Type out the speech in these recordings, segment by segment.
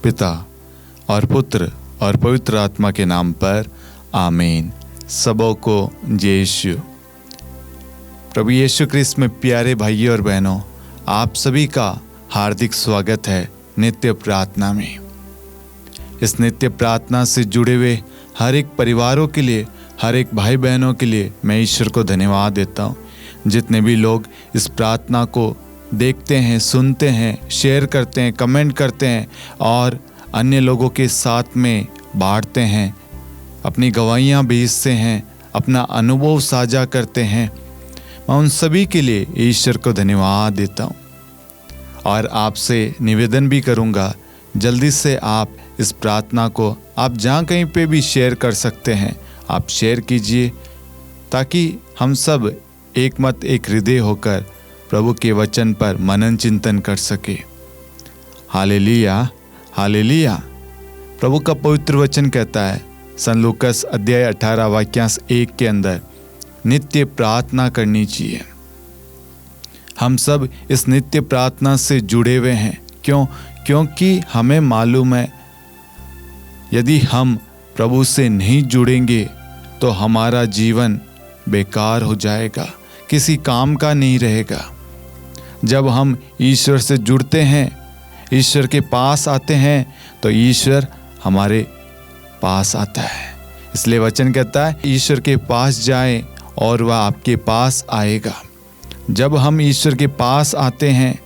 पिता और पुत्र और पवित्र आत्मा के नाम पर आमीन। सबों को जय यीशु। प्रभु यीशु क्रिस्त में प्यारे भाइयों और बहनों, आप सभी का हार्दिक स्वागत है नित्य प्रार्थना में। इस नित्य प्रार्थना से जुड़े हुए हर एक परिवारों के लिए, हर एक भाई बहनों के लिए मैं ईश्वर को धन्यवाद देता हूँ। जितने भी लोग इस प्रार्थना को देखते हैं, सुनते हैं, शेयर करते हैं, कमेंट करते हैं और अन्य लोगों के साथ में बांटते हैं, अपनी गवाहियाँ भेजते हैं, अपना अनुभव साझा करते हैं, मैं उन सभी के लिए ईश्वर को धन्यवाद देता हूँ। और आपसे निवेदन भी करूँगा, जल्दी से आप इस प्रार्थना को आप जहाँ कहीं पे भी शेयर कर सकते हैं, आप शेयर कीजिए ताकि हम सब एक मत एक हृदय होकर प्रभु के वचन पर मनन चिंतन कर सके। Hallelujah, hallelujah. प्रभु का पवित्र वचन कहता है सन लूकास अध्याय 18 वाक्यांश 1 के अंदर, नित्य प्रार्थना करनी चाहिए। हम सब इस नित्य प्रार्थना से जुड़े हुए हैं। क्योंकि हमें मालूम है यदि हम प्रभु से नहीं जुड़ेंगे तो हमारा जीवन बेकार हो जाएगा, किसी काम का नहीं रहेगा। जब हम ईश्वर से जुड़ते हैं, ईश्वर के पास आते हैं, तो ईश्वर हमारे पास आता है। इसलिए वचन कहता है ईश्वर के पास जाएं और वह आपके पास आएगा। जब हम ईश्वर के पास आते हैं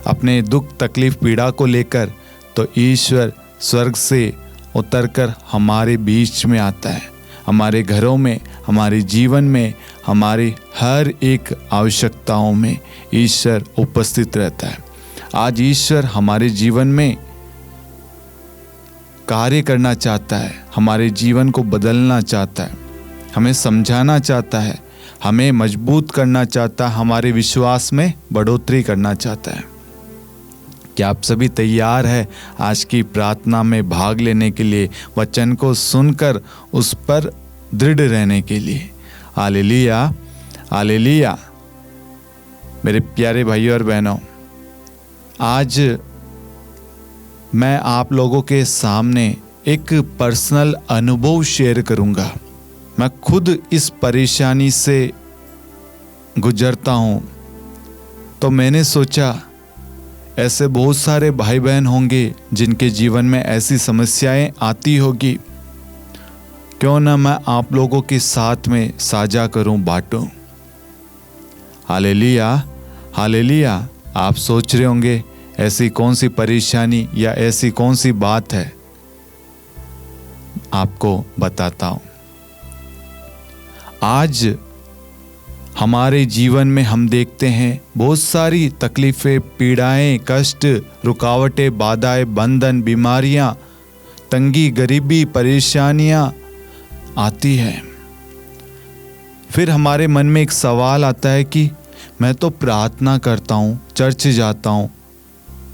अपने दुख तकलीफ पीड़ा को लेकर, तो ईश्वर स्वर्ग से उतरकर हमारे बीच में आता है। हमारे घरों में, हमारे जीवन में, हमारी हर एक आवश्यकताओं में ईश्वर उपस्थित रहता है। आज ईश्वर हमारे जीवन में कार्य करना चाहता है, हमारे जीवन को बदलना चाहता है, हमें समझाना चाहता है, हमें मजबूत करना चाहता है, हमारे विश्वास में बढ़ोतरी करना चाहता है। क्या आप सभी तैयार हैं आज की प्रार्थना में भाग लेने के लिए, वचन को सुनकर उस पर दृढ़ रहने के लिए? Hallelujah, hallelujah. मेरे प्यारे भाइयों और बहनों, आज मैं आप लोगों के सामने एक पर्सनल अनुभव शेयर करूंगा। मैं खुद इस परेशानी से गुजरता हूं, तो मैंने सोचा ऐसे बहुत सारे भाई बहन होंगे जिनके जीवन में ऐसी समस्याएं आती होगी, क्यों ना मैं आप लोगों के साथ में साझा करूं, बांटूं। Hallelujah, hallelujah. आप सोच रहे होंगे ऐसी कौन सी परेशानी या ऐसी कौन सी बात है, आपको बताता हूं। आज हमारे जीवन में हम देखते हैं बहुत सारी तकलीफें, पीड़ाएं, कष्ट, रुकावटें, बाधाएं, बंधन, बीमारियां, तंगी, गरीबी, परेशानियां आती है। फिर हमारे मन में एक सवाल आता है कि मैं तो प्रार्थना करता हूँ, चर्च जाता हूँ,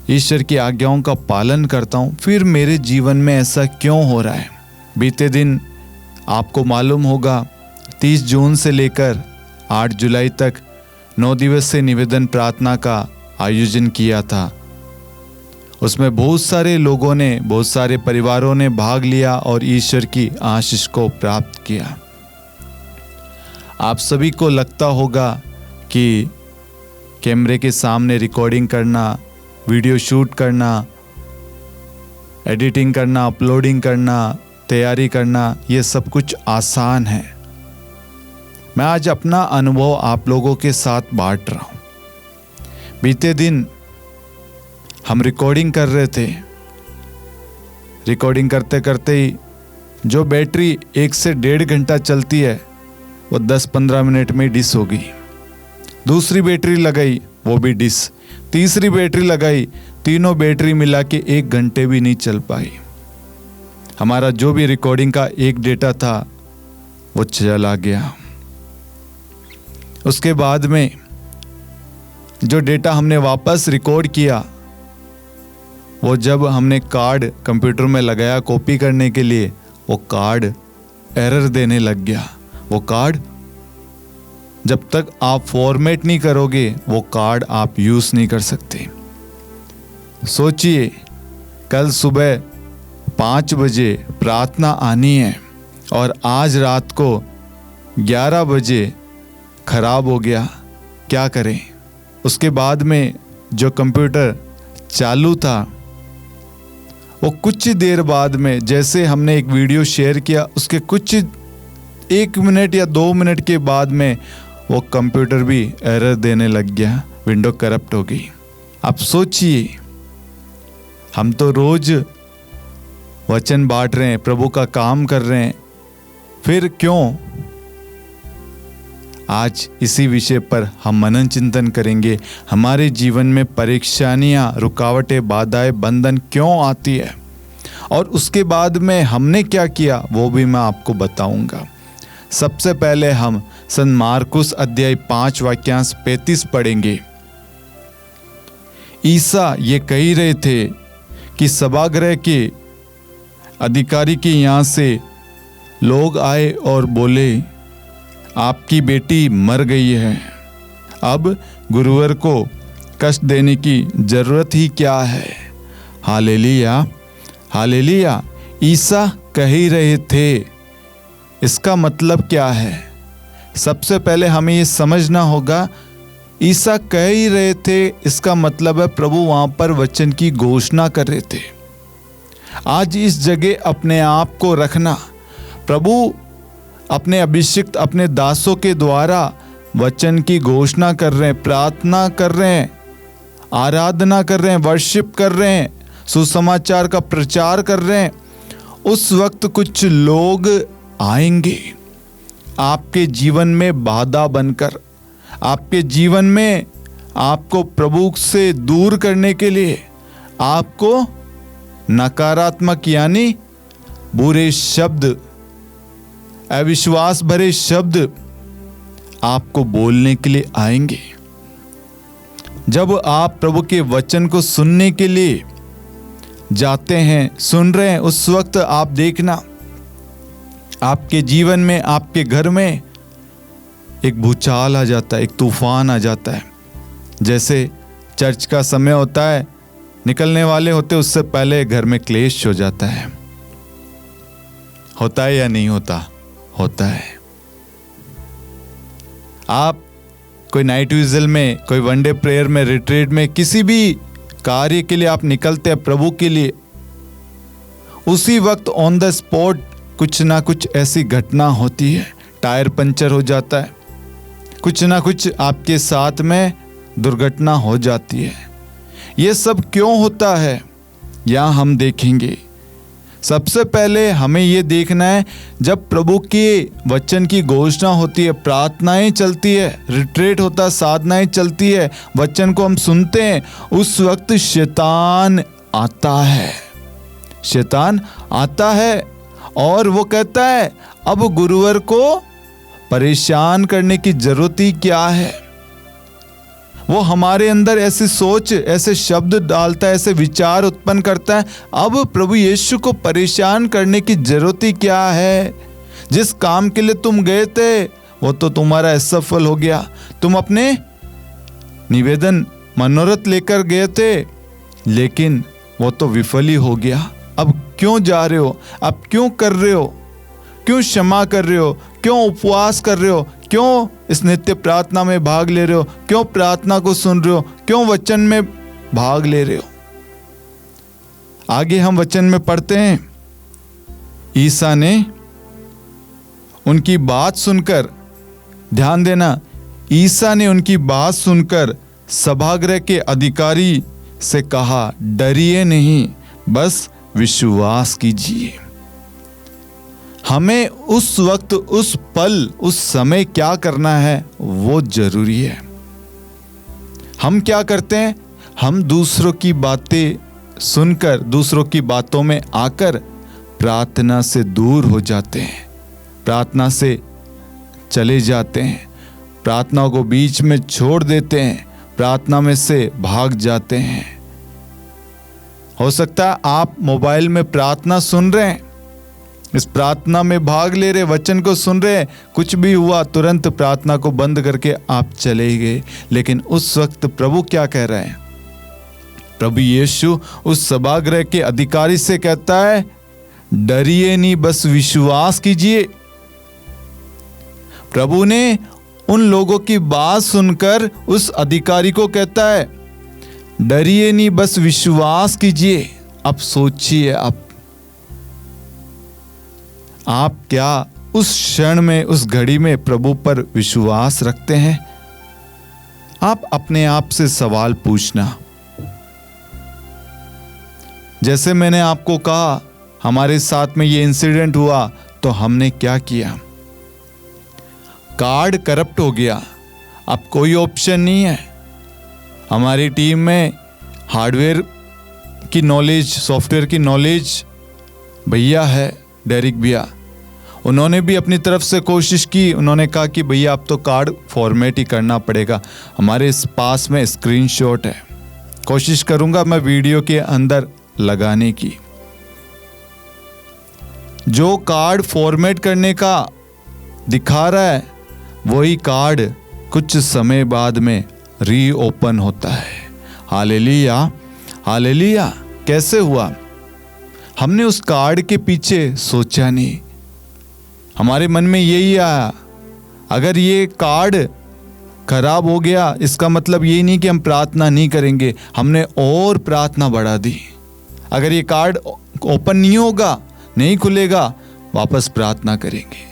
ईश्वर की आज्ञाओं का पालन करता हूँ, फिर मेरे जीवन में ऐसा क्यों हो रहा है? बीते दिन आपको मालूम होगा 30 जून से लेकर 8 जुलाई तक 9 दिवसीय निवेदन प्रार्थना का आयोजन किया था। उसमें बहुत सारे लोगों ने, बहुत सारे परिवारों ने भाग लिया और ईश्वर की आशीष को प्राप्त किया। आप सभी को लगता होगा कि कैमरे के सामने रिकॉर्डिंग करना, वीडियो शूट करना, एडिटिंग करना, अपलोडिंग करना, तैयारी करना, ये सब कुछ आसान है। मैं आज अपना अनुभव आप लोगों के साथ बांट रहा हूँ। बीते दिन हम रिकॉर्डिंग कर रहे थे। रिकॉर्डिंग करते करते ही जो बैटरी 1 से 1.5 घंटा चलती है, वो 10-15 मिनट में डिस हो गई। दूसरी बैटरी लगाई, वो भी डिस। तीसरी बैटरी लगाई, तीनों बैटरी मिला के 1 घंटे भी नहीं चल पाई। हमारा जो भी रिकॉर्डिंग का एक डेटा था वो चला गया। उसके बाद में जो डेटा हमने वापस रिकॉर्ड किया, वो जब हमने कार्ड कंप्यूटर में लगाया कॉपी करने के लिए, वो कार्ड एरर देने लग गया। वो कार्ड जब तक आप फॉर्मेट नहीं करोगे, वो कार्ड आप यूज़ नहीं कर सकते। सोचिए कल सुबह 5 बजे प्रार्थना आनी है और आज रात को 11 बजे खराब हो गया, क्या करें? उसके बाद में जो कंप्यूटर चालू था वो कुछ देर बाद में, जैसे हमने एक वीडियो शेयर किया, उसके कुछ 1 मिनट या 2 मिनट के बाद में वो कंप्यूटर भी एरर देने लग गया, विंडो करप्ट हो गई। अब सोचिए, हम तो रोज वचन बांट रहे हैं, प्रभु का काम कर रहे हैं, फिर क्यों? आज इसी विषय पर हम मनन चिंतन करेंगे। हमारे जीवन में परेशानियां, रुकावटें, बाधाएं, बंधन क्यों आती है और उसके बाद में हमने क्या किया वो भी मैं आपको बताऊंगा। सबसे पहले हम संत मार्कुस अध्याय 5 वाक्यांश 35 पढ़ेंगे। ईसा ये कह रहे थे कि सभागृह के अधिकारी के यहाँ से लोग आए और बोले, आपकी बेटी मर गई है, अब गुरुवर को कष्ट देने की जरूरत ही क्या है। Hallelujah, hallelujah. ईसा कह ही रहे थे, इसका मतलब क्या है? सबसे पहले हमें ये समझना होगा, ईसा कह ही रहे थे, इसका मतलब है प्रभु वहां पर वचन की घोषणा कर रहे थे। आज इस जगह अपने आप को रखना, प्रभु अपने अभिषिक्त, अपने दासों के द्वारा वचन की घोषणा कर रहे हैं, प्रार्थना कर रहे हैं, आराधना कर रहे हैं, वर्शिप कर रहे हैं, सुसमाचार का प्रचार कर रहे हैं। उस वक्त कुछ लोग आएंगे आपके जीवन में बाधा बनकर, आपके जीवन में आपको प्रभु से दूर करने के लिए, आपको नकारात्मक यानी बुरे शब्द, अविश्वास भरे शब्द आपको बोलने के लिए आएंगे। जब आप प्रभु के वचन को सुनने के लिए जाते हैं, सुन रहे हैं, उस वक्त आप देखना आपके जीवन में, आपके घर में एक भूचाल आ जाता है, एक तूफान आ जाता है। जैसे चर्च का समय होता है, निकलने वाले होते, उससे पहले घर में क्लेश हो जाता है। होता है या नहीं होता? होता है। आप कोई नाइट विजिल में, कोई वनडे प्रेयर में, रिट्रीट में, किसी भी कार्य के लिए आप निकलते हैं प्रभु के लिए, उसी वक्त ऑन द स्पॉट कुछ ना कुछ ऐसी घटना होती है, टायर पंचर हो जाता है, कुछ ना कुछ आपके साथ में दुर्घटना हो जाती है। ये सब क्यों होता है यहाँ हम देखेंगे। सबसे पहले हमें ये देखना है, जब प्रभु के वचन की घोषणा होती है, प्रार्थनाएं चलती है, रिट्रीट होता है, साधनाएं चलती है, वचन को हम सुनते हैं, उस वक्त शैतान आता है। शैतान आता है और वो कहता है, अब गुरुवर को परेशान करने की जरूरत ही क्या है। वो हमारे अंदर ऐसी सोच, ऐसे शब्द डालता है, ऐसे विचार उत्पन्न करता है, अब प्रभु यीशु को परेशान करने की जरूरत ही क्या है। जिस काम के लिए तुम गए थे वो तो तुम्हारा असफल हो गया, तुम अपने निवेदन, मनोरथ लेकर गए थे, लेकिन वो तो विफल ही हो गया। अब क्यों जा रहे हो? अब क्यों कर रहे हो? क्यों क्षमा कर रहे हो? क्यों उपवास कर रहे हो? क्यों इस नित्य प्रार्थना में भाग ले रहे हो? क्यों प्रार्थना को सुन रहे हो? क्यों वचन में भाग ले रहे हो? आगे हम वचन में पढ़ते हैं, ईसा ने उनकी बात सुनकर, ध्यान देना, ईसा ने उनकी बात सुनकर सभागृह के अधिकारी से कहा, डरिए नहीं, बस विश्वास कीजिए। हमें उस वक्त, उस पल, उस समय क्या करना है वो जरूरी है। हम क्या करते हैं? हम दूसरों की बातें सुनकर, दूसरों की बातों में आकर प्रार्थना से दूर हो जाते हैं, प्रार्थना से चले जाते हैं, प्रार्थना को बीच में छोड़ देते हैं, प्रार्थना में से भाग जाते हैं। हो सकता है आप मोबाइल में प्रार्थना सुन रहे हैं, इस प्रार्थना में भाग ले रहे, वचन को सुन रहे, कुछ भी हुआ तुरंत प्रार्थना को बंद करके आप चले गए। लेकिन उस वक्त प्रभु क्या कह रहे हैं? प्रभु यीशु उस सभागृह के अधिकारी से कहता है, डरिए नहीं, बस विश्वास कीजिए। प्रभु ने उन लोगों की बात सुनकर उस अधिकारी को कहता है, डरिए नहीं, बस विश्वास कीजिए। अब सोचिए, आप क्या उस क्षण में, उस घड़ी में प्रभु पर विश्वास रखते हैं? आप अपने आप से सवाल पूछना। जैसे मैंने आपको कहा, हमारे साथ में ये इंसिडेंट हुआ, तो हमने क्या किया? कार्ड करप्ट हो गया, अब कोई ऑप्शन नहीं है। हमारी टीम में हार्डवेयर की नॉलेज, सॉफ्टवेयर की नॉलेज भैया है, डेरिक भैया। उन्होंने भी अपनी तरफ से कोशिश की। उन्होंने कहा कि भैया अब तो कार्ड फॉर्मेट ही करना पड़ेगा। हमारे इस पास में स्क्रीनशॉट है, कोशिश करूंगा मैं वीडियो के अंदर लगाने की। जो कार्ड फॉर्मेट करने का दिखा रहा है, वही कार्ड कुछ समय बाद में रीओपन होता है। Hallelujah, hallelujah. कैसे हुआ? हमने उस कार्ड के पीछे सोचा नहीं। हमारे मन में यही आया, अगर ये कार्ड खराब हो गया, इसका मतलब ये नहीं कि हम प्रार्थना नहीं करेंगे। हमने और प्रार्थना बढ़ा दी। अगर ये कार्ड ओपन नहीं होगा, नहीं खुलेगा, वापस प्रार्थना करेंगे।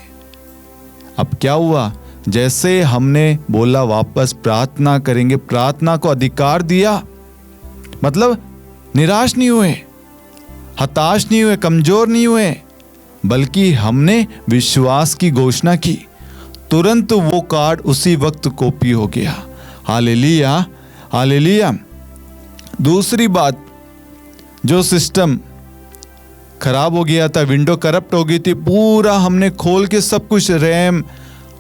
अब क्या हुआ? जैसे हमने बोला वापस प्रार्थना करेंगे, प्रार्थना को अधिकार दिया, मतलब निराश नहीं हुए, हताश नहीं हुए, कमजोर नहीं हुए, बल्कि हमने विश्वास की घोषणा की। तुरंत वो कार्ड उसी वक्त कॉपी हो गया। Hallelujah, hallelujah. दूसरी बात, जो सिस्टम खराब हो गया था, विंडो करप्ट हो गई थी, पूरा हमने खोल के सब कुछ, रैम,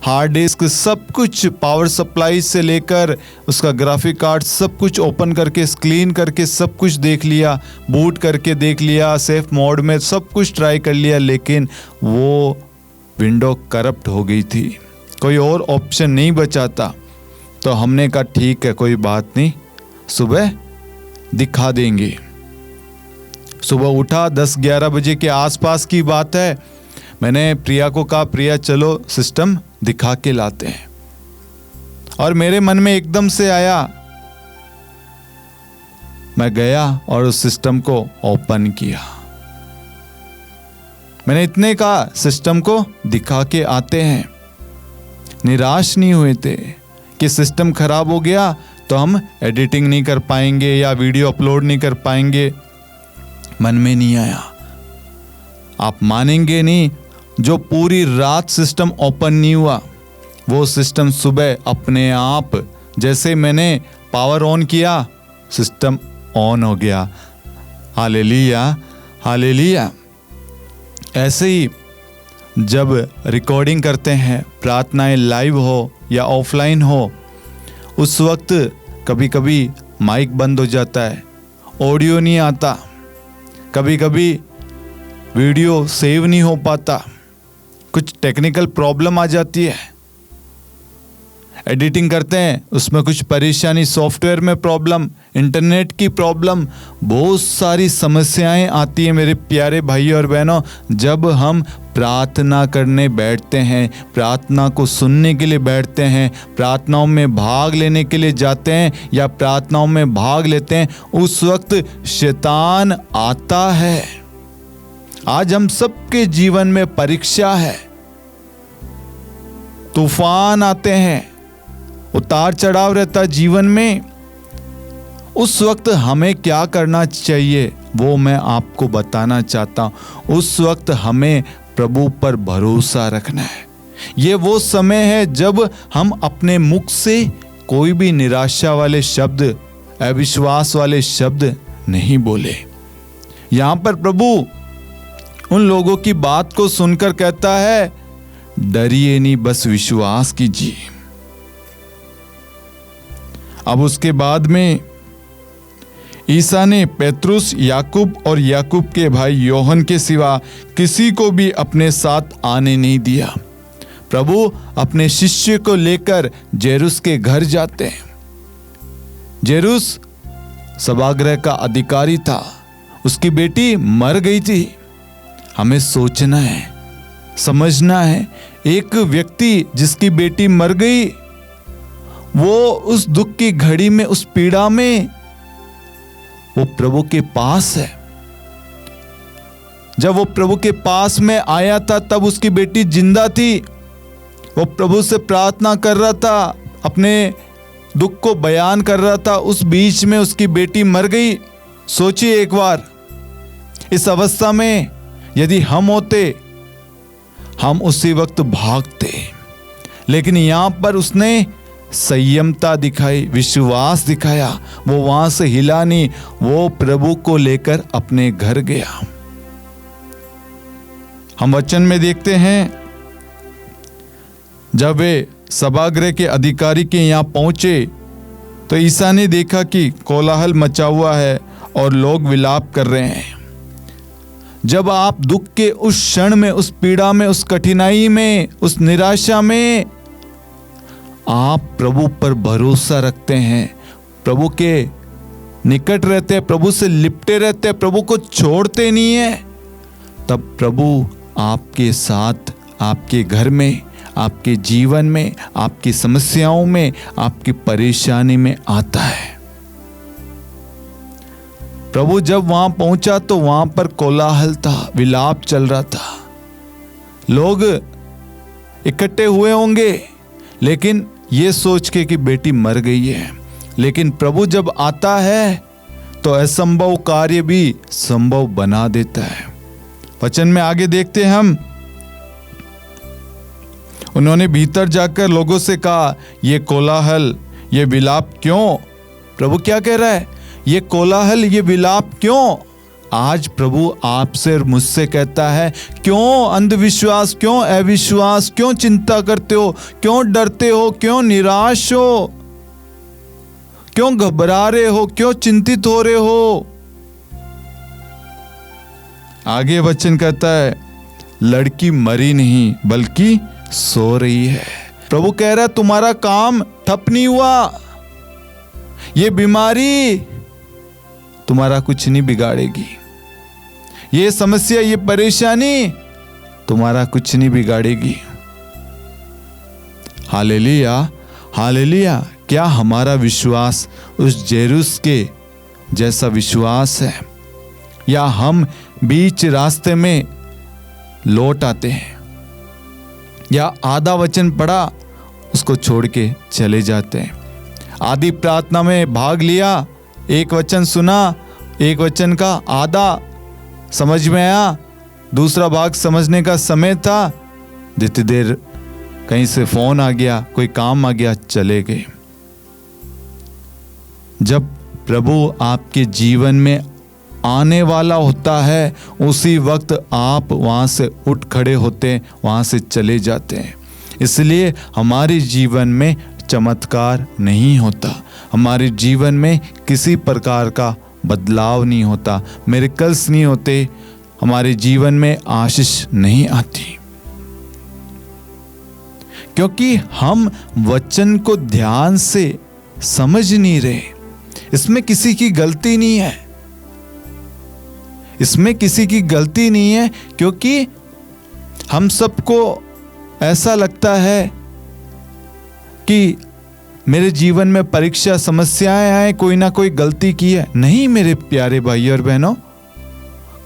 हार्ड डिस्क, सब कुछ, पावर सप्लाई से लेकर उसका ग्राफिक कार्ड, सब कुछ ओपन करके, क्लीन करके, सब कुछ देख लिया, बूट करके देख लिया, सेफ मोड में सब कुछ ट्राई कर लिया, लेकिन वो विंडो करप्ट हो गई थी। कोई और ऑप्शन नहीं बचा था। तो हमने कहा ठीक है, कोई बात नहीं, सुबह दिखा देंगे। सुबह उठा, 10-11 बजे के आसपास की बात है। मैंने प्रिया को कहा, प्रिया चलो सिस्टम दिखा के लाते हैं। और मेरे मन में एकदम से आया, मैं गया और उस सिस्टम को ओपन किया। मैंने इतने कहा, सिस्टम को दिखा के आते हैं। निराश नहीं हुए थे कि सिस्टम खराब हो गया तो हम एडिटिंग नहीं कर पाएंगे या वीडियो अपलोड नहीं कर पाएंगे। मन में नहीं आया। आप मानेंगे नहीं, जो पूरी रात सिस्टम ओपन नहीं हुआ, वो सिस्टम सुबह अपने आप, जैसे मैंने पावर ऑन किया, सिस्टम ऑन हो गया। Hallelujah, hallelujah. ऐसे ही जब रिकॉर्डिंग करते हैं, प्रार्थनाएं लाइव हो या ऑफलाइन हो, उस वक्त कभी कभी माइक बंद हो जाता है, ऑडियो नहीं आता, कभी कभी वीडियो सेव नहीं हो पाता, कुछ टेक्निकल प्रॉब्लम आ जाती है। एडिटिंग करते हैं, उसमें कुछ परेशानी, सॉफ्टवेयर में प्रॉब्लम, इंटरनेट की प्रॉब्लम, बहुत सारी समस्याएं आती हैं मेरे प्यारे भाई और बहनों। जब हम प्रार्थना करने बैठते हैं, प्रार्थना को सुनने के लिए बैठते हैं, प्रार्थनाओं में भाग लेने के लिए जाते हैं या प्रार्थनाओं में भाग लेते हैं, उस वक्त शैतान आता है। आज हम सबके जीवन में परीक्षा है, तूफान आते हैं, उतार चढ़ाव रहता जीवन में। उस वक्त हमें क्या करना चाहिए वो मैं आपको बताना चाहता हूं। उस वक्त हमें प्रभु पर भरोसा रखना है। ये वो समय है जब हम अपने मुख से कोई भी निराशा वाले शब्द, अविश्वास वाले शब्द नहीं बोले। यहां पर प्रभु उन लोगों की बात को सुनकर कहता है, डरिए नहीं, बस विश्वास कीजिए। अब उसके बाद में ईसा ने पेतरुस, याकूब और याकूब के भाई योहन के सिवा किसी को भी अपने साथ आने नहीं दिया। प्रभु अपने शिष्य को लेकर जेरुस के घर जाते हैं। जेरुस सभागृह का अधिकारी था, उसकी बेटी मर गई थी। हमें सोचना है, समझना है, एक व्यक्ति जिसकी बेटी मर गई, वो उस दुख की घड़ी में, उस पीड़ा में, वो प्रभु के पास है। जब वो प्रभु के पास में आया था तब उसकी बेटी जिंदा थी। वो प्रभु से प्रार्थना कर रहा था, अपने दुख को बयान कर रहा था, उस बीच में उसकी बेटी मर गई। सोचिए एक बार, इस अवस्था में यदि हम होते, हम उसी वक्त भागते, लेकिन यहां पर उसने संयमता दिखाई, विश्वास दिखाया। वो वहां से हिला नहीं, वो प्रभु को लेकर अपने घर गया। हम वचन में देखते हैं, जब वे सभागृह के अधिकारी के यहां पहुंचे तो ईसा ने देखा कि कोलाहल मचा हुआ है और लोग विलाप कर रहे हैं। जब आप दुख के उस क्षण में, उस पीड़ा में, उस कठिनाई में, उस निराशा में आप प्रभु पर भरोसा रखते हैं, प्रभु के निकट रहते हैं, प्रभु से लिपटे रहते हैं, प्रभु को छोड़ते नहीं है, तब प्रभु आपके साथ, आपके घर में, आपके जीवन में, आपकी समस्याओं में, आपकी परेशानी में आता है। प्रभु जब वहां पहुंचा तो वहां पर कोलाहल था, विलाप चल रहा था, लोग इकट्ठे हुए होंगे, लेकिन ये सोच के कि बेटी मर गई है। लेकिन प्रभु जब आता है तो असंभव कार्य भी संभव बना देता है। वचन में आगे देखते हैं हम, उन्होंने भीतर जाकर लोगों से कहा, ये कोलाहल, ये विलाप क्यों? प्रभु क्या कह रहा है? ये कोलाहल, ये विलाप क्यों? आज प्रभु आपसे और मुझसे कहता है, क्यों अंधविश्वास, क्यों अविश्वास, क्यों चिंता करते हो, क्यों डरते हो, क्यों निराश हो, क्यों घबरा रहे हो, क्यों चिंतित हो रहे हो? आगे वचन कहता है, लड़की मरी नहीं बल्कि सो रही है। प्रभु कह रहा है, तुम्हारा काम ठप नहीं हुआ, ये बीमारी तुम्हारा कुछ नहीं बिगाड़ेगी, ये समस्या, ये परेशानी तुम्हारा कुछ नहीं बिगाड़ेगी। Hallelujah, hallelujah. क्या हमारा विश्वास उस जेरूस के जैसा विश्वास है, या हम बीच रास्ते में लौट आते हैं, या आधा वचन पढ़ा उसको छोड़ के चले जाते हैं? आधी प्रार्थना में भाग लिया, एक वचन सुना, एक वचन का आधा समझ में आया, दूसरा भाग समझने का समय था, जितनी देर कहीं से फोन आ गया, कोई काम आ गया, चले गए। जब प्रभु आपके जीवन में आने वाला होता है, उसी वक्त आप वहां से उठ खड़े होते हैं, वहां से चले जाते हैं। इसलिए हमारे जीवन में चमत्कार नहीं होता, हमारे जीवन में किसी प्रकार का बदलाव नहीं होता, मिरेकल्स नहीं होते, हमारे जीवन में आशीष नहीं आती, क्योंकि हम वचन को ध्यान से समझ नहीं रहे। इसमें किसी की गलती नहीं है, इसमें किसी की गलती नहीं है, क्योंकि हम सबको ऐसा लगता है कि मेरे जीवन में परीक्षा, समस्याएं आए, कोई ना कोई गलती की है। नहीं मेरे प्यारे भाई और बहनों,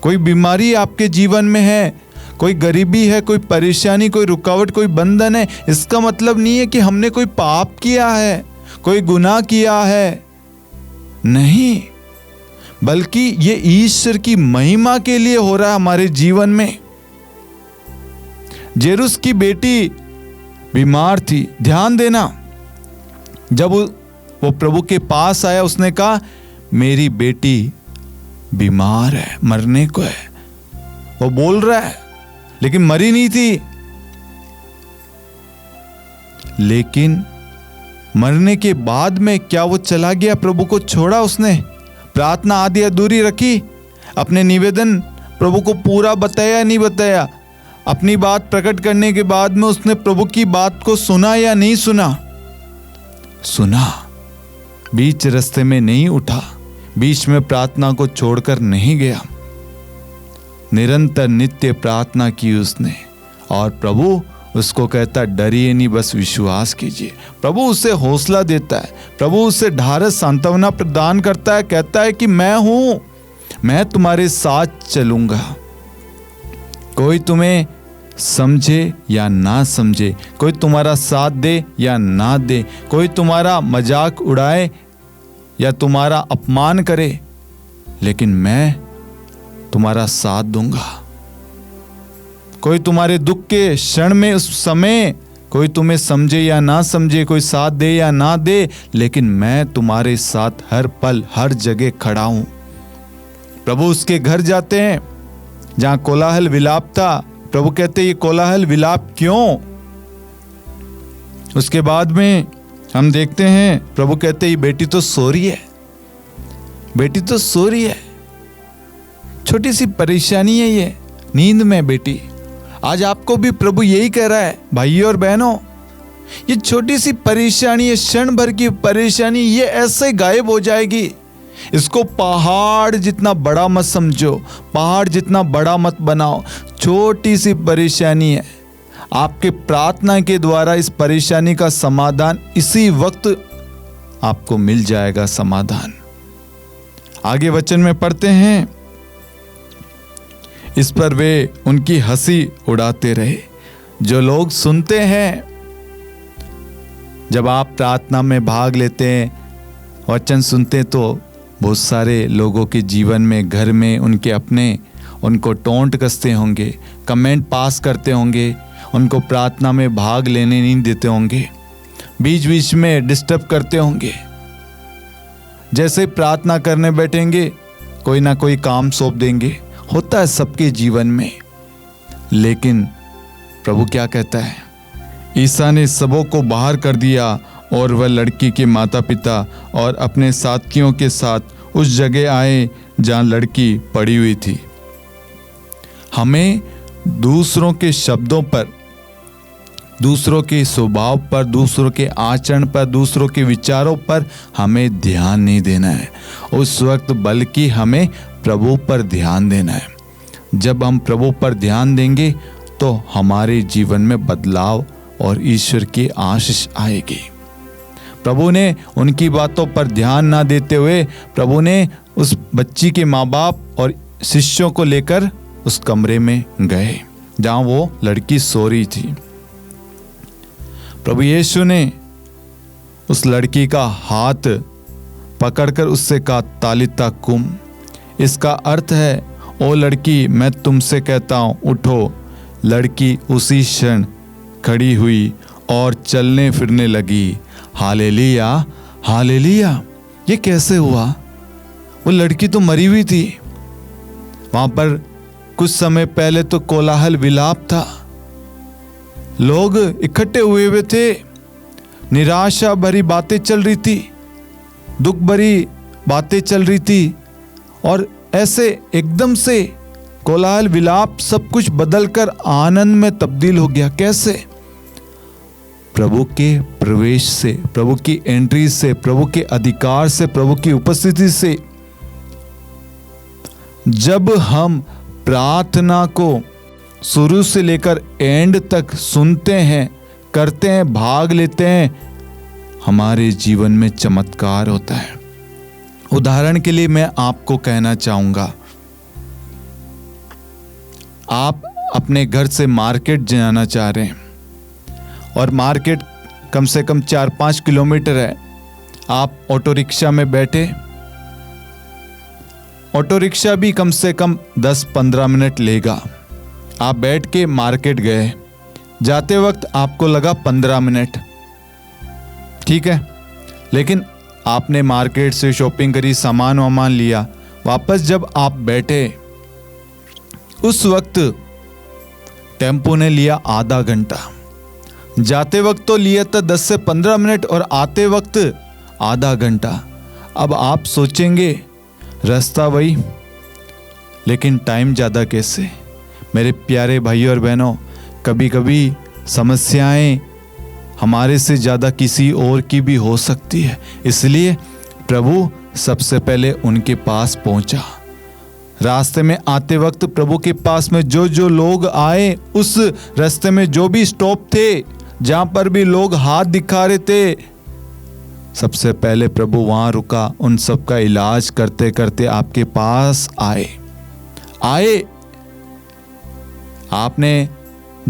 कोई बीमारी आपके जीवन में है, कोई गरीबी है, कोई परेशानी, कोई रुकावट, कोई बंधन है, इसका मतलब नहीं है कि हमने कोई पाप किया है, कोई गुनाह किया है, नहीं, बल्कि ये ईश्वर की महिमा के लिए हो रहा है हमारे जीवन में। जेरूस की बेटी बीमार थी, ध्यान देना, जब वो प्रभु के पास आया, उसने कहा मेरी बेटी बीमार है, मरने को है। वो बोल रहा है, लेकिन मरी नहीं थी। लेकिन मरने के बाद में क्या वो चला गया, प्रभु को छोड़ा उसने? प्रार्थना आधी अधूरी रखी? अपने निवेदन प्रभु को पूरा बताया, नहीं बताया? अपनी बात प्रकट करने के बाद में उसने प्रभु की बात को सुना या नहीं सुना? सुना। बीच रास्ते में नहीं उठा, बीच में प्रार्थना को छोड़कर नहीं गया, निरंतर नित्य प्रार्थना की उसने। और प्रभु उसको कहता है डरिए नहीं, बस विश्वास कीजिए। प्रभु उसे हौसला देता है, प्रभु उसे ढाढ़स सांत्वना प्रदान करता है, कहता है कि मैं हूं, मैं तुम्हारे साथ चलूंगा। कोई तुम्हें समझे या ना समझे, कोई तुम्हारा साथ दे या ना दे, कोई तुम्हारा मजाक उड़ाए या तुम्हारा अपमान करे, लेकिन मैं तुम्हारा साथ दूंगा। कोई तुम्हारे दुख के क्षण में, उस समय, कोई तुम्हें समझे या ना समझे, कोई साथ दे या ना दे, लेकिन मैं तुम्हारे साथ हर पल हर जगह खड़ा हूं। प्रभु उसके घर जाते हैं जहां कोलाहल विलाप था। प्रभु कहते ये कोलाहल विलाप क्यों? उसके बाद में हम देखते हैं प्रभु कहते ये बेटी तो सो रही है, बेटी तो सो रही है, छोटी सी परेशानी है ये, नींद में बेटी। आज आपको भी प्रभु यही कह रहा है भाइयों और बहनों, ये छोटी सी परेशानी, ये क्षण भर की परेशानी, ये ऐसे गायब हो जाएगी। इसको पहाड़ जितना बड़ा मत समझो, पहाड़ जितना बड़ा मत बनाओ। छोटी सी परेशानी है, आपके प्रार्थना के द्वारा इस परेशानी का समाधान इसी वक्त आपको मिल जाएगा समाधान। आगे वचन में पढ़ते हैं, इस पर वे उनकी हंसी उड़ाते रहे। जो लोग सुनते हैं, जब आप प्रार्थना में भाग लेते हैं, वचन सुनते हैं, तो बहुत सारे लोगों के जीवन में, घर में उनके अपने उनको टोंट कसते होंगे, कमेंट पास करते होंगे, उनको प्रार्थना में भाग लेने नहीं देते होंगे, बीच बीच में डिस्टर्ब करते होंगे। जैसे प्रार्थना करने बैठेंगे कोई ना कोई काम सौंप देंगे, होता है सबके जीवन में। लेकिन प्रभु क्या कहता है? ईसा ने सबों को बाहर कर दिया और वह लड़की के माता पिता और अपने साथियों के साथ उस जगह आए जहां लड़की पड़ी हुई थी। हमें दूसरों के शब्दों पर, दूसरों के स्वभाव पर, दूसरों के आचरण पर, दूसरों के विचारों पर हमें ध्यान नहीं देना है उस वक्त, बल्कि हमें प्रभु पर ध्यान देना है। जब हम प्रभु पर ध्यान देंगे तो हमारे जीवन में बदलाव और ईश्वर की आशीष आएगी। प्रभु ने उनकी बातों पर ध्यान ना देते हुए, प्रभु ने उस बच्ची के माँ बाप और शिष्यों को लेकर उस कमरे में गए जहां वो लड़की सो रही थी। प्रभु यीशु ने उस लड़की का हाथ पकड़कर उससे कहा, तालिता कुम। इसका अर्थ है, ओ लड़की, मैं तुमसे कहता हूं, उठो। लड़की उसी क्षण खड़ी हुई और चलने फिरने लगी। Hallelujah, hallelujah. ये कैसे हुआ? वो लड़की तो मरी हुई थी। वहां पर कुछ समय पहले तो कोलाहल विलाप था, लोग इकट्ठे हुए थे, निराशा भरी बातें चल रही थी, दुख भरी बातें चल रही थी, और ऐसे एकदम से कोलाहल विलाप सब कुछ बदलकर आनंद में तब्दील हो गया। कैसे? प्रभु के प्रवेश से, प्रभु की एंट्री से, प्रभु के अधिकार से, प्रभु की उपस्थिति से। जब हम प्रार्थना को शुरू से लेकर एंड तक सुनते हैं, करते हैं, भाग लेते हैं, हमारे जीवन में चमत्कार होता है। उदाहरण के लिए मैं आपको कहना चाहूंगा, आप अपने घर से मार्केट जाना चाह रहे हैं और मार्केट कम से कम 4-5 किलोमीटर है। आप ऑटो रिक्शा में बैठे, ऑटो रिक्शा भी कम से कम 10-15 मिनट लेगा। आप बैठ के मार्केट गए, जाते वक्त आपको लगा 15 मिनट, ठीक है। लेकिन आपने मार्केट से शॉपिंग करी, सामान वामान लिया, वापस जब आप बैठे, उस वक्त टेम्पो ने लिया आधा घंटा। जाते वक्त तो लिया था 10 से 15 मिनट और आते वक्त आधा घंटा। अब आप सोचेंगे रास्ता वही, लेकिन टाइम ज़्यादा कैसे? मेरे प्यारे भाइयों और बहनों, कभी कभी समस्याएं हमारे से ज़्यादा किसी और की भी हो सकती है। इसलिए प्रभु सबसे पहले उनके पास पहुंचा। रास्ते में आते वक्त प्रभु के पास में जो जो लोग आए, उस रास्ते में जो भी स्टॉप थे, जहां पर भी लोग हाथ दिखा रहे थे, सबसे पहले प्रभु वहां रुका। उन सब का इलाज करते करते आपके पास आए। आपने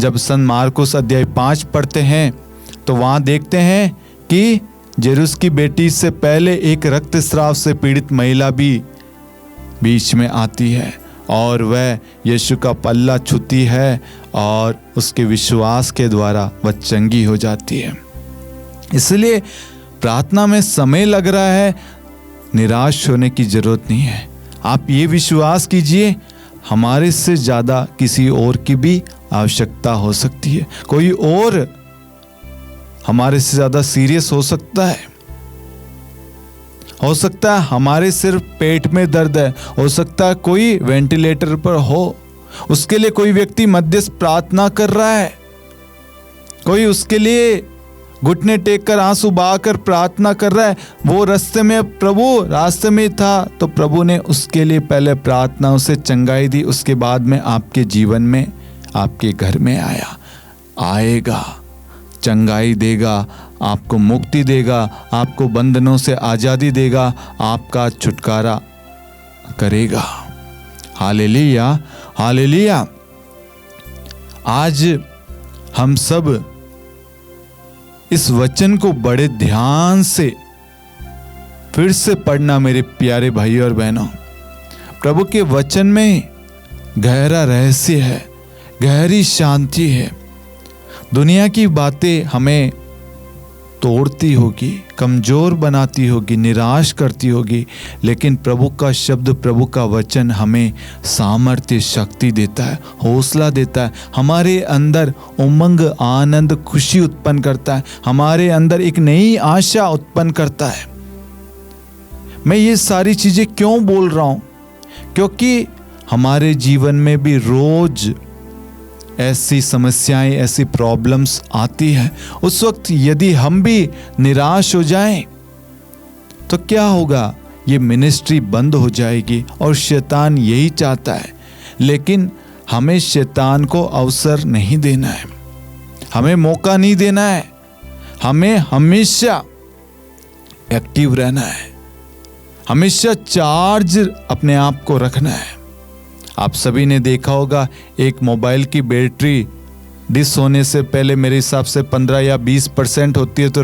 जब संत मार्कुस अध्याय 5 पढ़ते हैं तो वहां देखते हैं कि जेरुस की बेटी से पहले एक रक्तस्राव से पीड़ित महिला भी बीच में आती है और वह यीशु का पल्ला छूती है और उसके विश्वास के द्वारा वह चंगी हो जाती है। इसलिए प्रार्थना में समय लग रहा है, निराश होने की जरूरत नहीं है। आप ये विश्वास कीजिए, हमारे से ज़्यादा किसी और की भी आवश्यकता हो सकती है। कोई और हमारे से ज़्यादा सीरियस हो सकता है हमारे सिर्फ पेट में दर्द है, हो सकता है कोई वेंटिलेटर पर हो, उसके लिए कोई व्यक्ति मध्यस्थ प्रार्थना कर रहा है, कोई उसके लिए घुटने टेक कर आंसू बहाकर प्रार्थना कर रहा है। वो रास्ते में था तो प्रभु ने उसके लिए पहले प्रार्थना उसे चंगाई दी, उसके बाद में आपके जीवन में, आपके घर में आएगा, चंगाई देगा, आपको मुक्ति देगा, आपको बंधनों से आज़ादी देगा, आपका छुटकारा करेगा। Hallelujah, hallelujah. आज हम सब इस वचन को बड़े ध्यान से फिर से पढ़ना मेरे प्यारे भाई और बहनों। प्रभु के वचन में गहरा रहस्य है, गहरी शांति है। दुनिया की बातें हमें तोड़ती होगी, कमजोर बनाती होगी, निराश करती होगी, लेकिन प्रभु का शब्द, प्रभु का वचन हमें सामर्थ्य, शक्ति देता है, हौसला देता है, हमारे अंदर उमंग, आनंद, खुशी उत्पन्न करता है, हमारे अंदर एक नई आशा उत्पन्न करता है। मैं ये सारी चीजें क्यों बोल रहा हूं? क्योंकि हमारे जीवन में भी रोज ऐसी समस्याएं, ऐसी प्रॉब्लम्स आती है। उस वक्त यदि हम भी निराश हो जाएं तो क्या होगा? ये मिनिस्ट्री बंद हो जाएगी और शैतान यही चाहता है। लेकिन हमें शैतान को अवसर नहीं देना है, हमें मौका नहीं देना है, हमें हमेशा एक्टिव रहना है, हमेशा चार्ज अपने आप को रखना है। आप सभी ने देखा होगा, एक मोबाइल की बैटरी डिस होने से पहले मेरे हिसाब से 15 या 20% होती है तो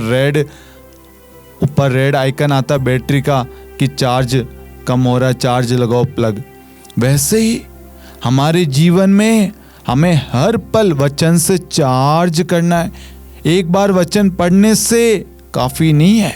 ऊपर रेड आइकन आता बैटरी का कि चार्ज कम हो रहा है, चार्ज लगाओ प्लग। वैसे ही हमारे जीवन में हमें हर पल वचन से चार्ज करना है। एक बार वचन पढ़ने से काफ़ी नहीं है,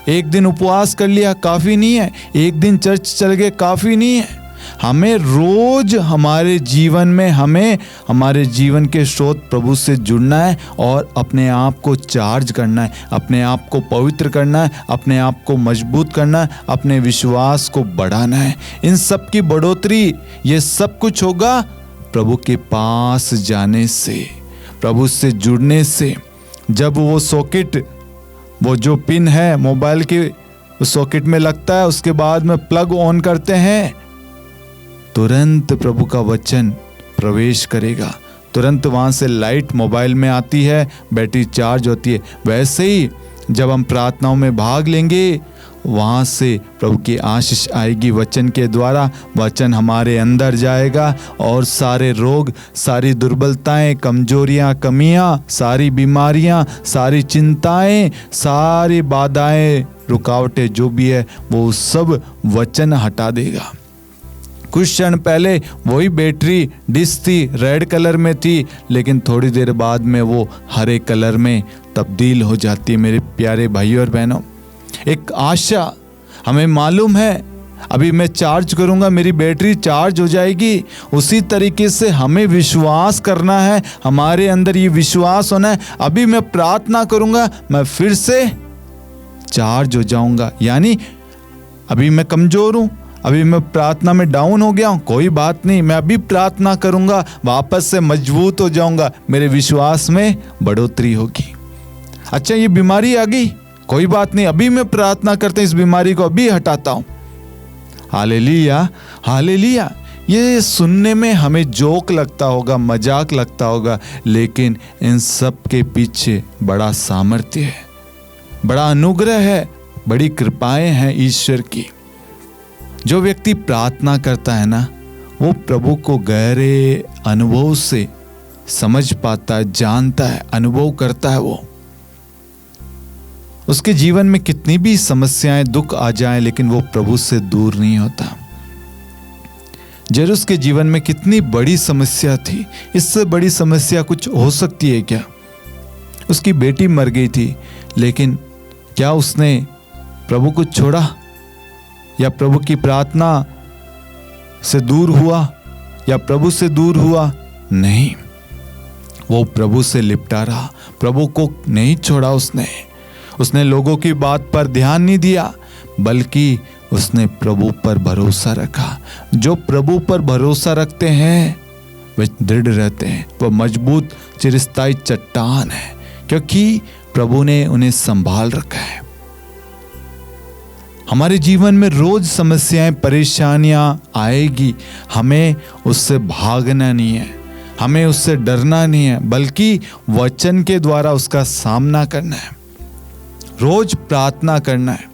एक दिन उपवास कर लिया काफ़ी नहीं है, एक दिन चर्च चल गए काफ़ी नहीं है। हमें रोज हमारे जीवन में हमारे जीवन के स्रोत प्रभु से जुड़ना है और अपने आप को चार्ज करना है, अपने आप को पवित्र करना है, अपने आप को मजबूत करना है, अपने विश्वास को बढ़ाना है। इन सब की बढ़ोतरी, ये सब कुछ होगा प्रभु के पास जाने से, प्रभु से जुड़ने से। जब वो सॉकेट, वो जो पिन है मोबाइल के सॉकेट में लगता है, उसके बाद में प्लग ऑन करते हैं, तुरंत प्रभु का वचन प्रवेश करेगा, तुरंत वहाँ से लाइट मोबाइल में आती है, बैटरी चार्ज होती है। वैसे ही जब हम प्रार्थनाओं में भाग लेंगे, वहाँ से प्रभु की आशीष आएगी वचन के द्वारा। वचन हमारे अंदर जाएगा और सारे रोग, सारी दुर्बलताएं, कमजोरियाँ, कमियाँ, सारी बीमारियाँ, सारी चिंताएं, सारी बाधाएं, रुकावटें जो भी है, वो सब वचन हटा देगा। कुछ क्षण पहले वही बैटरी डिश थी, रेड कलर में थी, लेकिन थोड़ी देर बाद में वो हरे कलर में तब्दील हो जाती है। मेरे प्यारे भाइयों और बहनों, एक आशा, हमें मालूम है अभी मैं चार्ज करूंगा मेरी बैटरी चार्ज हो जाएगी। उसी तरीके से हमें विश्वास करना है, हमारे अंदर ये विश्वास होना है, अभी मैं प्रार्थना करूंगा मैं फिर से चार्ज हो जाऊंगा। यानी अभी मैं कमजोर हूं, अभी मैं प्रार्थना में डाउन हो गया हूं, कोई बात नहीं, मैं अभी प्रार्थना करूंगा, वापस से मजबूत हो जाऊंगा, मेरे विश्वास में बढ़ोतरी होगी। अच्छा, ये बीमारी आ गई, कोई बात नहीं, अभी मैं प्रार्थना करते इस बीमारी को अभी हटाता हूं। Hallelujah, hallelujah. ये सुनने में हमें जोक लगता होगा, मजाक लगता होगा, लेकिन इन सब के पीछे बड़ा सामर्थ्य है, बड़ा अनुग्रह है, बड़ी कृपाएं हैं ईश्वर की। जो व्यक्ति प्रार्थना करता है ना, वो प्रभु को गहरे अनुभव से समझ पाता है, जानता है, अनुभव करता है। वो उसके जीवन में कितनी भी समस्याएं, दुख आ जाएं, लेकिन वो प्रभु से दूर नहीं होता। जेरुस के जीवन में कितनी बड़ी समस्या थी, इससे बड़ी समस्या कुछ हो सकती है क्या? उसकी बेटी मर गई थी, लेकिन क्या उसने प्रभु को छोड़ा या प्रभु की प्रार्थना से दूर हुआ या प्रभु से दूर हुआ? नहीं, वो प्रभु से लिपटा रहा, प्रभु को नहीं छोड़ा। उसने लोगों की बात पर ध्यान नहीं दिया, बल्कि उसने प्रभु पर भरोसा रखा। जो प्रभु पर भरोसा रखते हैं वे दृढ़ रहते हैं, वह मजबूत चिरस्थायी चट्टान है, क्योंकि प्रभु ने उन्हें संभाल रखा है। हमारे जीवन में रोज समस्याएं, परेशानियां आएगी, हमें उससे भागना नहीं है, हमें उससे डरना नहीं है, बल्कि वचन के द्वारा उसका सामना करना है, रोज प्रार्थना करना है।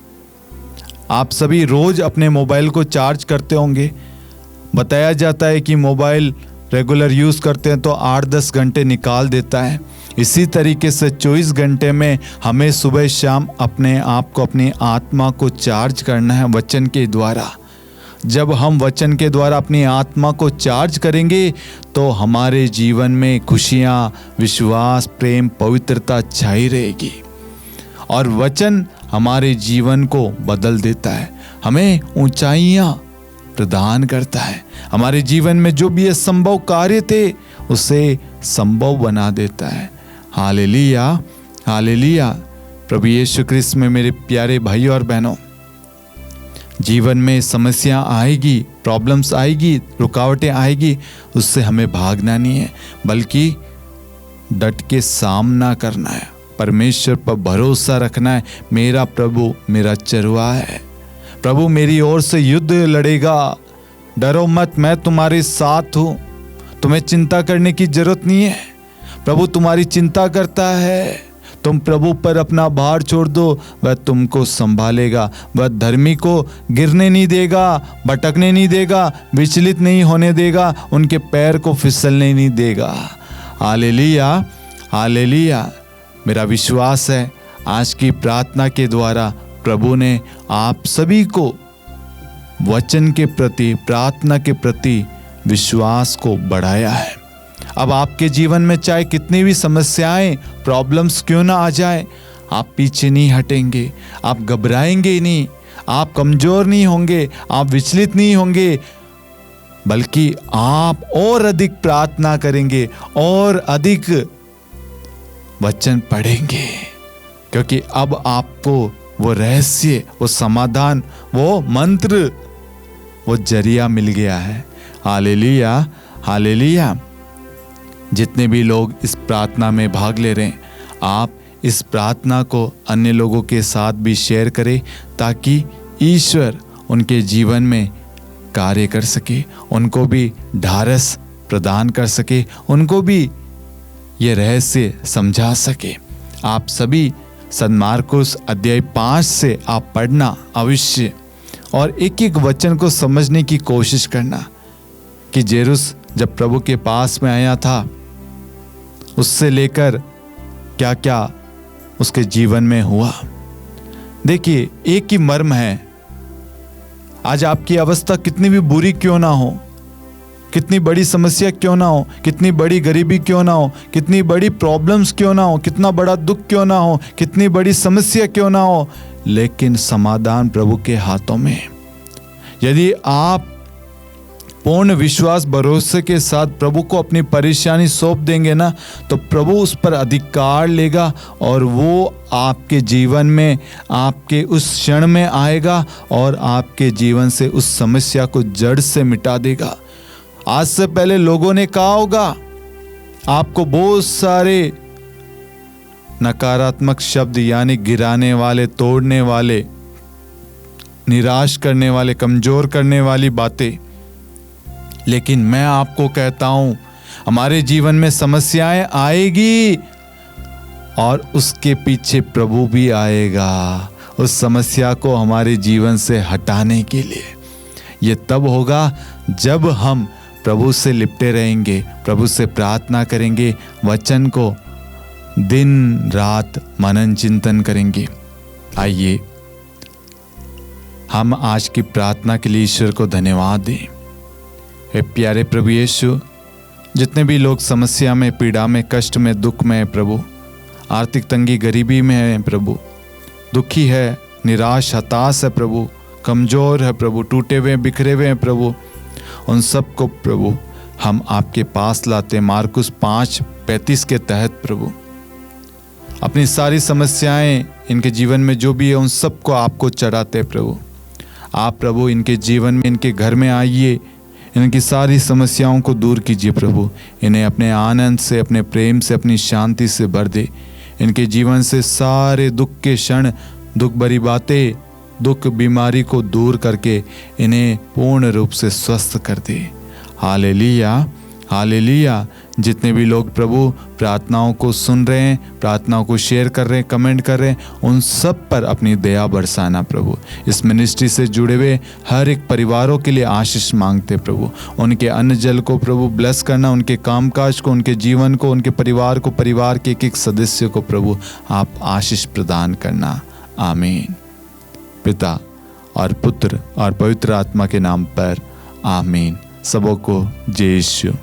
आप सभी रोज अपने मोबाइल को चार्ज करते होंगे। बताया जाता है कि मोबाइल रेगुलर यूज़ करते हैं तो 8-10 घंटे निकाल देता है। इसी तरीके से 24 घंटे में हमें सुबह शाम अपने आप को, अपनी आत्मा को चार्ज करना है वचन के द्वारा। जब हम वचन के द्वारा अपनी आत्मा को चार्ज करेंगे तो हमारे जीवन में खुशियाँ, विश्वास, प्रेम, पवित्रता छाई रहेगी और वचन हमारे जीवन को बदल देता है, हमें ऊंचाइयां प्रदान करता है। हमारे जीवन में जो भी असंभव कार्य थे उसे संभव बना देता है। Hallelujah, hallelujah. प्रभु यीशु क्रिस्त में मेरे प्यारे भाइयों और बहनों, जीवन में समस्या आएगी, प्रॉब्लम्स आएगी, रुकावटें आएगी, उससे हमें भागना नहीं है, बल्कि डट के सामना करना है, परमेश्वर पर भरोसा रखना है। मेरा प्रभु मेरा चरवाहा है, प्रभु मेरी ओर से युद्ध लड़ेगा, डरो मत, मैं तुम्हारे साथ हूँ, तुम्हें चिंता करने की जरूरत नहीं है। प्रभु तुम्हारी चिंता करता है, तुम प्रभु पर अपना भार छोड़ दो, वह तुमको संभालेगा, वह धर्मी को गिरने नहीं देगा, भटकने नहीं देगा, विचलित नहीं होने देगा, उनके पैर को फिसलने नहीं देगा। Hallelujah, hallelujah. मेरा विश्वास है आज की प्रार्थना के द्वारा प्रभु ने आप सभी को वचन के प्रति, प्रार्थना के प्रति विश्वास को बढ़ाया है। अब आपके जीवन में चाहे कितनी भी समस्याएं, प्रॉब्लम्स क्यों ना आ जाए, आप पीछे नहीं हटेंगे, आप घबराएंगे नहीं, आप कमजोर नहीं होंगे, आप विचलित नहीं होंगे, बल्कि आप और अधिक प्रार्थना करेंगे और अधिक वचन पढ़ेंगे, क्योंकि अब आपको वो रहस्य, वो समाधान, वो मंत्र, वो जरिया मिल गया है। Hallelujah, hallelujah. जितने भी लोग इस प्रार्थना में भाग ले रहे हैं, आप इस प्रार्थना को अन्य लोगों के साथ भी शेयर करें, ताकि ईश्वर उनके जीवन में कार्य कर सके, उनको भी ढारस प्रदान कर सके, उनको भी ये रहस्य समझा सके। आप सभी सन्मार्कुस अध्याय 5 से आप पढ़ना अवश्य, और एक एक वचन को समझने की कोशिश करना कि जेरुस जब प्रभु के पास में आया था, उससे लेकर क्या क्या उसके जीवन में हुआ। देखिए, एक ही मर्म है, आज आपकी अवस्था कितनी भी बुरी क्यों ना हो, कितनी बड़ी समस्या क्यों ना हो, कितनी बड़ी गरीबी क्यों ना हो, कितनी बड़ी प्रॉब्लम्स क्यों ना हो, कितना बड़ा दुख क्यों ना हो, कितनी बड़ी समस्या क्यों ना हो, लेकिन समाधान प्रभु के हाथों में। यदि आप पूर्ण विश्वास, भरोसे के साथ प्रभु को अपनी परेशानी सौंप देंगे ना, तो प्रभु उस पर अधिकार लेगा और वो आपके जीवन में, आपके उस क्षण में आएगा और आपके जीवन से उस समस्या को जड़ से मिटा देगा। आज से पहले लोगों ने कहा होगा, आपको बहुत सारे नकारात्मक शब्द यानी गिराने वाले, तोड़ने वाले, निराश करने वाले, कमजोर करने वाली बातें। लेकिन मैं आपको कहता हूं, हमारे जीवन में समस्याएं आएगी और उसके पीछे प्रभु भी आएगा उस समस्या को हमारे जीवन से हटाने के लिए। ये तब होगा जब हम प्रभु से लिपटे रहेंगे, प्रभु से प्रार्थना करेंगे, वचन को दिन रात मनन चिंतन करेंगे। आइए हम आज की प्रार्थना के लिए ईश्वर को धन्यवाद दें। हे प्यारे प्रभु यीशु, जितने भी लोग समस्या में, पीड़ा में, कष्ट में, दुख में है प्रभु, आर्थिक तंगी, गरीबी में है प्रभु, दुखी है, निराश, हताश है प्रभु, कमज़ोर है प्रभु, टूटे हुए, बिखरे हुए हैं प्रभु, उन सब को प्रभु हम आपके पास लाते। मार्कुस 5:35 के तहत प्रभु अपनी सारी समस्याएं, इनके जीवन में जो भी है, उन सब को आपको चढ़ाते प्रभु। आप प्रभु इनके जीवन में, इनके घर में आइए, इनकी सारी समस्याओं को दूर कीजिए प्रभु। इन्हें अपने आनंद से, अपने प्रेम से, अपनी शांति से भर दे। इनके जीवन से सारे दुख के क्षण, दुख भरी बातें, दुख बीमारी को दूर करके इन्हें पूर्ण रूप से स्वस्थ कर दे। Hallelujah, hallelujah. जितने भी लोग प्रभु प्रार्थनाओं को सुन रहे हैं, प्रार्थनाओं को शेयर कर रहे हैं, कमेंट कर रहे हैं, उन सब पर अपनी दया बरसाना प्रभु। इस मिनिस्ट्री से जुड़े हुए हर एक परिवारों के लिए आशीष मांगते प्रभु। उनके अन्न जल को प्रभु ब्लेस करना, उनके कामकाज को, उनके जीवन को, उनके परिवार को, परिवार के एक एक सदस्य को प्रभु आप आशीष प्रदान करना। आमीन। पिता और पुत्र और पवित्र आत्मा के नाम पर आमीन। सबों को जय यीशु।